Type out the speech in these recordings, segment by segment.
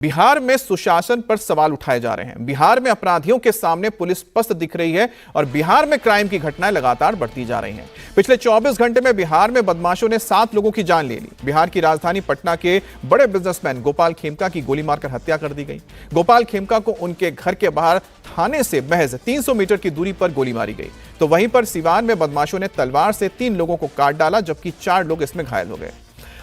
बिहार में सुशासन पर सवाल उठाए जा रहे हैं। बिहार में अपराधियों के सामने पुलिस स्पष्ट दिख रही है और बिहार में क्राइम की घटनाएं लगातार बढ़ती जा रही हैं। पिछले 24 घंटे में बिहार में बदमाशों ने 7 लोगों की जान ले ली। बिहार की राजधानी पटना के बड़े बिजनेसमैन गोपाल खेमका की गोली मारकर हत्या कर दी गई। गोपाल खेमका को उनके घर के बाहर थाने से महज 300 मीटर की दूरी पर गोली मारी गई। तो वहीं पर सिवान में बदमाशों ने तलवार से 3 लोगों को काट डाला, जबकि 4 लोग इसमें घायल हो गए।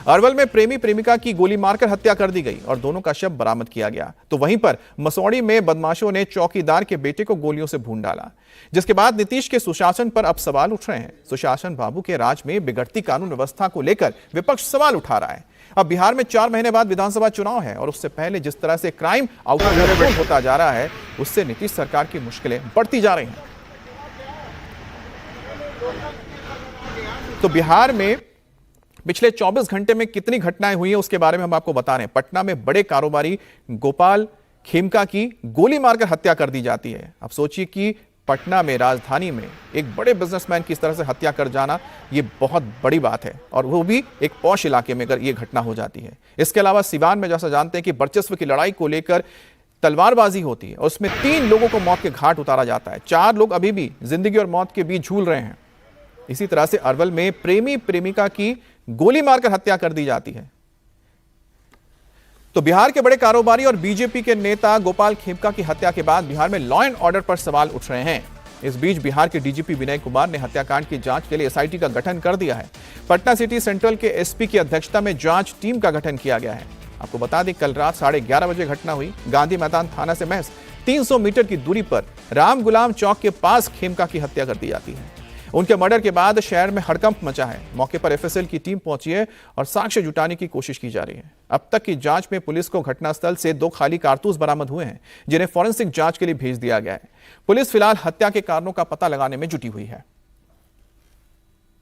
अरवल में प्रेमी प्रेमिका की गोली मारकर हत्या कर दी गई और दोनों का शव बरामद किया गया। तो वहीं पर मसौड़ी में बदमाशों ने चौकीदार के बेटे को गोलियों से भून डाला, जिसके बाद नीतीश के सुशासन पर अब सवाल उठ रहे हैं। सुशासन बाबू के राज में बिगड़ती कानून व्यवस्था को लेकर विपक्ष सवाल उठा रहा है। अब बिहार में 4 महीने बाद विधानसभा चुनाव है और उससे पहले जिस तरह से क्राइम आउटलेट होता जा रहा है, उससे नीतीश सरकार की मुश्किलें बढ़ती जा रही हैं। तो बिहार में पिछले 24 घंटे में कितनी घटनाएं हुई हैं उसके बारे में हम आपको बता रहे हैं। पटना में बड़े कारोबारी गोपाल खेमका की गोली मारकर हत्या कर दी जाती है। अब सोचिए कि पटना में, राजधानी में एक बड़े बिजनेसमैन की इस तरह से हत्या कर जाना, यह बहुत बड़ी बात है, और वो भी एक पॉश इलाके में अगर यह घटना हो जाती है। इसके अलावा सिवान में जैसा जानते हैं कि वर्चस्व की लड़ाई को लेकर तलवारबाजी होती है और उसमें 3 लोगों को मौत के घाट उतारा जाता है। 4 लोग अभी भी जिंदगी और मौत के बीच झूल रहे हैं। इसी तरह से अरवल में प्रेमी प्रेमिका की गोली मारकर हत्या कर दी जाती है। तो बिहार के बड़े कारोबारी और बीजेपी के नेता गोपाल खेमका की हत्या के बाद बिहार में लॉ एंड ऑर्डर पर सवाल उठ रहे हैं। इस बीच बिहार के डीजीपी विनय कुमार ने हत्याकांड की जांच के लिए एसआईटी का गठन कर दिया है। पटना सिटी सेंट्रल के एसपी की अध्यक्षता में जांच टीम का गठन किया गया है। आपको बता दें, कल रात 11:30 बजे घटना हुई। गांधी मैदान थाना से महज 300 मीटर की दूरी पर राम गुलाम चौक के पास खेमका की हत्या कर दी जाती है। उनके मर्डर के बाद शहर में हड़कंप मचा है। मौके पर एफएसएल की टीम पहुंची है और साक्ष्य जुटाने की कोशिश की जा रही है। अब तक की जांच में पुलिस को घटनास्थल से 2 खाली कारतूस बरामद हुए हैं, जिन्हें फॉरेंसिक जांच के लिए भेज दिया गया है। पुलिस फिलहाल हत्या के कारणों का पता लगाने में जुटी हुई है।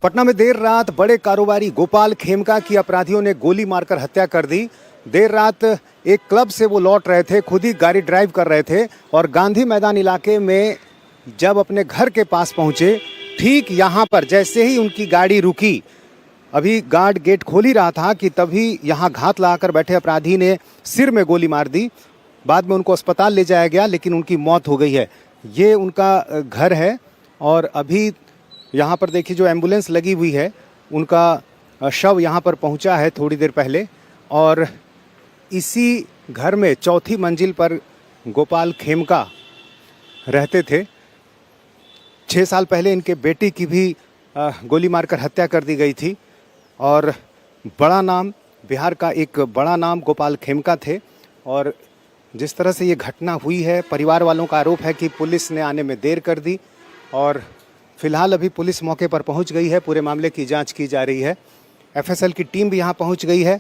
पटना में देर रात बड़े कारोबारी गोपाल खेमका की अपराधियों ने गोली मारकर हत्या कर दी। देर रात एक क्लब से वो लौट रहे थे, खुद ही गाड़ी ड्राइव कर रहे थे और गांधी मैदान इलाके में जब अपने घर के पास पहुंचे, ठीक यहाँ पर जैसे ही उनकी गाड़ी रुकी, अभी गार्ड गेट खोल ही रहा था कि तभी यहाँ घात लगाकर बैठे अपराधी ने सिर में गोली मार दी। बाद में उनको अस्पताल ले जाया गया, लेकिन उनकी मौत हो गई है। ये उनका घर है और अभी यहाँ पर देखिए जो एम्बुलेंस लगी हुई है, उनका शव यहाँ पर पहुँचा है थोड़ी देर पहले। और इसी घर में 4थी मंजिल पर गोपाल खेमका रहते थे। 6 साल पहले इनके बेटी की भी गोली मारकर हत्या कर दी गई थी और बड़ा नाम, बिहार का एक बड़ा नाम गोपाल खेमका थे। और जिस तरह से ये घटना हुई है, परिवार वालों का आरोप है कि पुलिस ने आने में देर कर दी और फिलहाल अभी पुलिस मौके पर पहुंच गई है। पूरे मामले की जांच की जा रही है। एफएसएल की टीम भी यहां पहुंच गई है।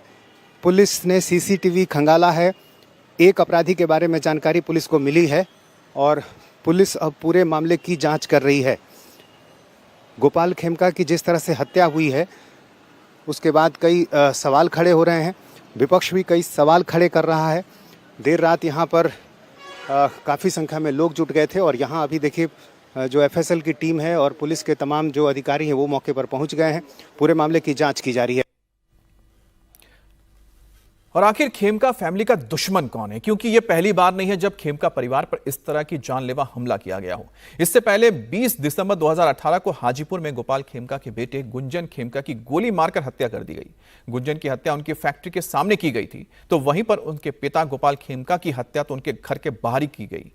पुलिस ने सीसीटीवी खंगाला है। एक अपराधी के बारे में जानकारी पुलिस को मिली है और पुलिस अब पूरे मामले की जांच कर रही है। गोपाल खेमका की जिस तरह से हत्या हुई है, उसके बाद कई सवाल खड़े हो रहे हैं। विपक्ष भी कई सवाल खड़े कर रहा है। देर रात यहाँ पर काफ़ी संख्या में लोग जुट गए थे और यहाँ अभी देखिए जो एफएसएल की टीम है और पुलिस के तमाम जो अधिकारी हैं वो मौके पर पहुँच गए हैं। पूरे मामले की जाँच की जा रही है। और आखिर खेमका फैमिली का दुश्मन कौन है? क्योंकि यह पहली बार नहीं है जब खेमका परिवार पर इस तरह की जानलेवा हमला किया गया हो। इससे पहले 20 दिसंबर 2018 को हाजीपुर में गोपाल खेमका के बेटे गुंजन खेमका की गोली मारकर हत्या कर दी गई। गुंजन की हत्या उनकी फैक्ट्री के सामने की गई थी, तो वहीं पर उनके पिता गोपाल खेमका की हत्या तो उनके घर के बाहर ही की गई।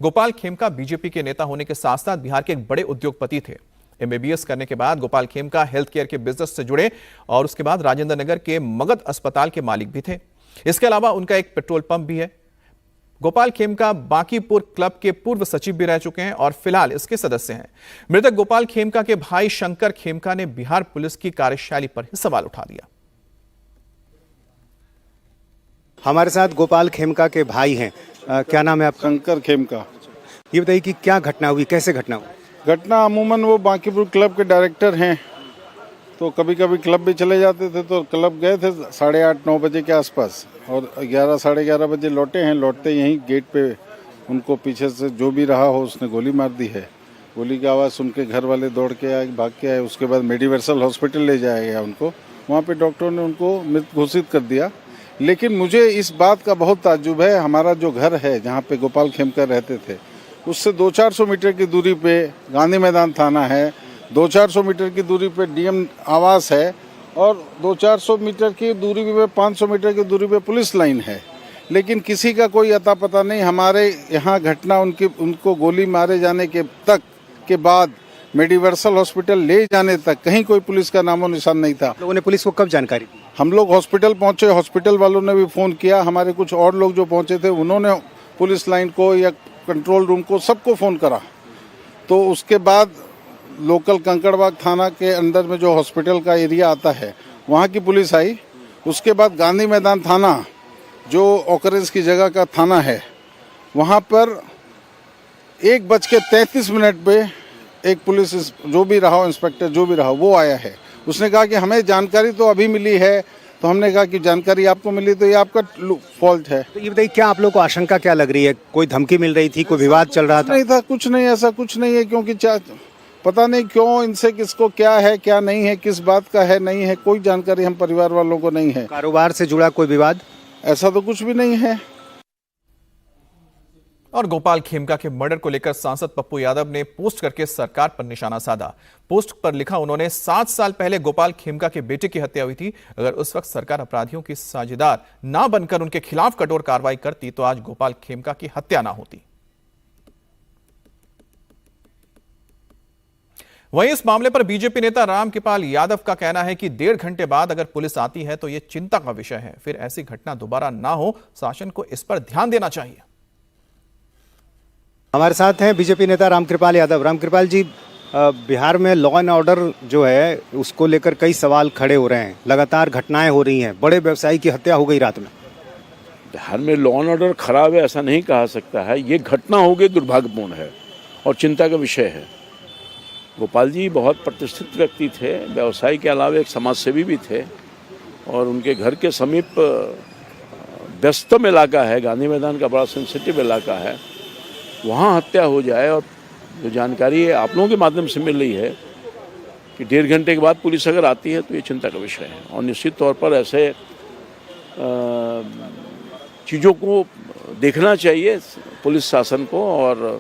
गोपाल खेमका बीजेपी के नेता होने के साथ साथ बिहार के एक बड़े उद्योगपति थे। एमबीबीएस करने के बाद गोपाल खेमका हेल्थ केयर के बिजनेस से जुड़े और उसके बाद राजेंद्र नगर के मगध अस्पताल के मालिक भी थे। इसके अलावा उनका एक पेट्रोल पंप भी है। गोपाल खेमका बांकीपुर क्लब के पूर्व सचिव भी रह चुके हैं और फिलहाल इसके सदस्य हैं। मृतक गोपाल खेमका के भाई शंकर खेमका ने बिहार पुलिस की कार्यशैली पर ही सवाल उठा दिया। हमारे साथ गोपाल खेमका के भाई हैं। क्या नाम है आपका? शंकर खेमका। ये बताइए कि क्या घटना हुई, कैसे घटना हुई? घटना अमूमन वो बांकीपुर क्लब के डायरेक्टर हैं, तो कभी कभी क्लब भी चले जाते थे, तो क्लब गए थे 8:30-9 बजे के आसपास और 11 साढ़े 11 बजे लौटे हैं। लौटते यहीं गेट पे उनको पीछे से जो भी रहा हो उसने गोली मार दी है। गोली की आवाज़ सुन के घर वाले दौड़ के आए, भाग के आए। उसके बाद मेडिवर्सल हॉस्पिटल ले जाया गया उनको। वहाँ पे डॉक्टरों ने उनको मृत घोषित कर दिया। लेकिन मुझे इस बात का बहुत ताज्जुब है, हमारा जो घर है जहाँ पे गोपाल खेमका रहते थे उससे 200-400 मीटर की दूरी पे गांधी मैदान थाना है, 200-400 मीटर की दूरी पे डीएम आवास है और 200-400 मीटर की दूरी पे 500 मीटर की दूरी पे पुलिस लाइन है। लेकिन किसी का कोई अता पता नहीं। हमारे यहाँ घटना उनको गोली मारे जाने के बाद मेडिवर्सल हॉस्पिटल ले जाने तक कहीं कोई पुलिस का नामो निशान नहीं था। लोगों ने पुलिस को कब जानकारी दी? हम लोग हॉस्पिटल पहुंचे, हॉस्पिटल वालों ने भी फ़ोन किया, हमारे कुछ और लोग जो पहुंचे थे उन्होंने पुलिस लाइन को या कंट्रोल रूम को सबको फ़ोन करा। तो उसके बाद लोकल कंकड़बाग थाना के अंदर में जो हॉस्पिटल का एरिया आता है वहाँ की पुलिस आई। उसके बाद गांधी मैदान थाना जो ऑकरेंस की जगह का थाना है वहाँ पर 1:33 पे एक पुलिस जो भी रहा हो, इंस्पेक्टर जो भी रहा वो आया है। उसने कहा कि हमें जानकारी तो अभी मिली है। तो हमने कहा कि जानकारी आपको मिली तो ये आपका फॉल्ट है। तो ये बताइए, क्या आप लोग को आशंका क्या लग रही है? कोई धमकी मिल रही थी, कोई विवाद चल रहा था? नहीं था, कुछ नहीं, ऐसा कुछ नहीं है। क्योंकि पता नहीं क्यों इनसे किसको क्या है क्या नहीं है, किस बात का है नहीं है, कोई जानकारी हम परिवार वालों को नहीं है। कारोबार से जुड़ा कोई विवाद? ऐसा तो कुछ भी नहीं है। और गोपाल खेमका के मर्डर को लेकर सांसद पप्पू यादव ने पोस्ट करके सरकार पर निशाना साधा। पोस्ट पर लिखा उन्होंने, 7 साल पहले गोपाल खेमका के बेटे की हत्या हुई थी। अगर उस वक्त सरकार अपराधियों की साझेदार ना बनकर उनके खिलाफ कठोर कार्रवाई करती तो आज गोपाल खेमका की हत्या ना होती। वहीं इस मामले पर बीजेपी नेता रामकृपाल यादव का कहना है कि 1.5 घंटे बाद अगर पुलिस आती है तो यह चिंता का विषय है। फिर ऐसी घटना दोबारा ना हो, शासन को इस पर ध्यान देना चाहिए। हमारे साथ हैं बीजेपी नेता रामकृपाल यादव। रामकृपाल जी, बिहार में लॉ एंड ऑर्डर जो है उसको लेकर कई सवाल खड़े हो रहे हैं। लगातार घटनाएं हो रही हैं, बड़े व्यवसायी की हत्या हो गई रात में। बिहार में लॉ एंड ऑर्डर खराब है ऐसा नहीं कहा सकता है। ये घटना हो गई दुर्भाग्यपूर्ण है और चिंता का विषय है। गोपाल जी बहुत प्रतिष्ठित व्यक्ति थे, व्यवसाय के अलावा एक समाजसेवी भी थे और उनके घर के समीप व्यस्तम इलाका है, गांधी मैदान का बड़ा सेंसिटिव इलाका है, वहाँ हत्या हो जाए। और जो जानकारी आप लोगों के माध्यम से मिल रही है कि 1.5 घंटे के बाद पुलिस अगर आती है तो ये चिंता का विषय है। और निश्चित तौर पर ऐसे चीज़ों को देखना चाहिए पुलिस शासन को और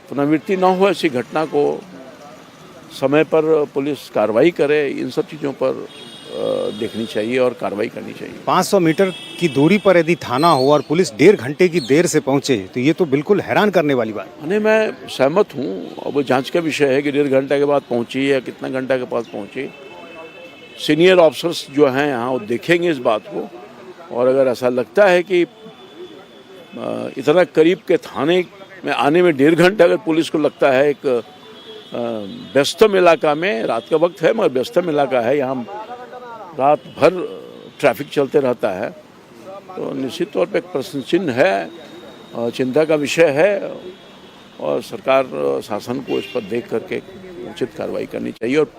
पुनरावृत्ति न हो ऐसी घटना को, समय पर पुलिस कार्रवाई करे, इन सब चीज़ों पर देखनी चाहिए और कार्रवाई करनी चाहिए। 500 मीटर की दूरी पर यदि थाना हो और पुलिस 1.5 घंटे की देर से पहुंचे तो ये तो बिल्कुल हैरान करने वाली बात। नहीं, मैं सहमत हूँ। अब जांच का विषय है कि 1.5 घंटे के बाद पहुंची या कितना घंटा के पास पहुंची। सीनियर ऑफिसर्स जो हैं यहाँ वो देखेंगे इस बात को। और अगर ऐसा लगता है कि इतना करीब के थाने में आने में 1.5 घंटा अगर पुलिस को लगता है, एक व्यस्तम इलाका में, रात का वक्त है मगर व्यस्तम इलाका है, यहाँ रात भर ट्रैफिक चलते रहता है, तो निश्चित तौर पे एक प्रश्न चिन्ह है, चिंता का विषय है और सरकार शासन को इस पर देख करके उचित कार्रवाई करनी चाहिए। और